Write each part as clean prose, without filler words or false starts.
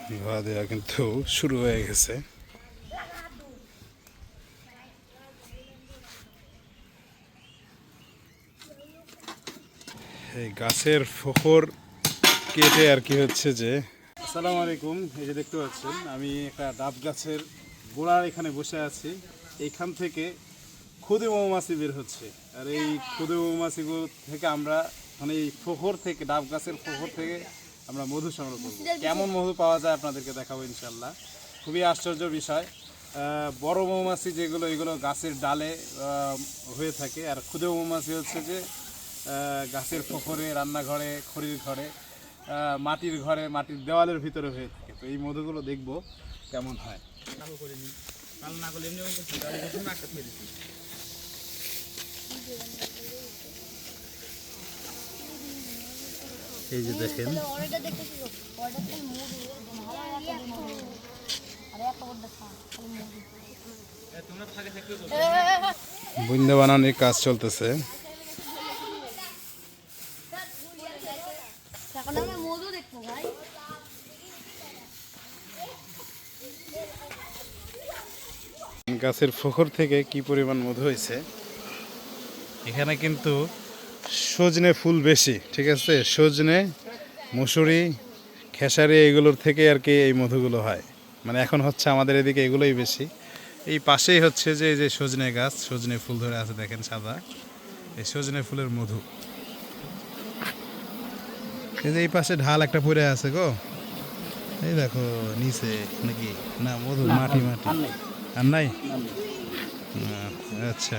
ধোয়া দেওয়া কিন্তু শুরু হয়ে গেছে। এই গাছের ফোকর কেটে আর কি হচ্ছে যে, আসসালামু আলাইকুম। এই যে দেখতে পাচ্ছেন আমি একটা ডাব গাছের গোড়ার এখানে বসে আছি। এইখান থেকে ক্ষুদে মৌমাছি বের হচ্ছে, আর এই ক্ষুদে মৌমাছিগুলো থেকে আমরা মানে এই ফোকর থেকে, ডাব গাছের ফোকর থেকে আমরা মধু সংগ্রহ করব। কেমন মধু পাওয়া যায় আপনাদেরকে দেখাবো ইনশাল্লাহ। খুবই আশ্চর্য বিষয়। বড় মৌমাছি যেগুলো, এগুলো গাছের ডালে হয়ে থাকে, আর ক্ষুদে মৌমাছি হচ্ছে যে গাছের ফোকরে, রান্নাঘরে, খড়ির ঘরে, মাটির ঘরে, মাটির দেওয়ালের ভিতরে হয়ে থাকে। তো এই মধুগুলো দেখব কেমন হয়। এই যে দেখেন, বুন্দা বানানোর কাজ চলতেছে। গাছের ফোকর থেকে কি পরিমাণ মধু হয়েছে। এখানে কিন্তু সজনে ফুল বেশি, ঠিক আছে। সজনে, মুসুরি, খেসারি এগুলোর থেকে আর কি এই মধুগুলো হয়। মানে এখন হচ্ছে আমাদের এদিকে এগুলোই বেশি। এই পাশেই হচ্ছে যে এই যে সজনে গাছ, সজনে ফুল ধরে আছে দেখেন সাদা, এই সজনে ফুলের মধু। এই যে এই পাশে ঢাল একটা পড়ে আছে গো, এই দেখো নিচে নাকি না মধু, মাটি মাটি আর নাই। আচ্ছা,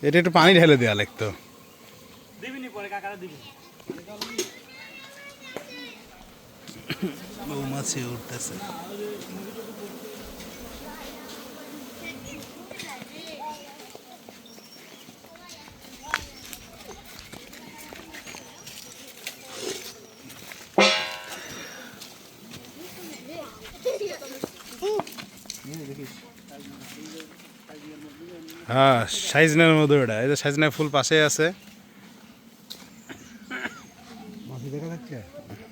এটা একটু পানি ঢেলে দেওয়া লাগতো। মৌমাছি উঠতেছে। হ্যাঁ, সাইজনের মধু এটা। এই যে সাইজনের ফুল পাশে আছে।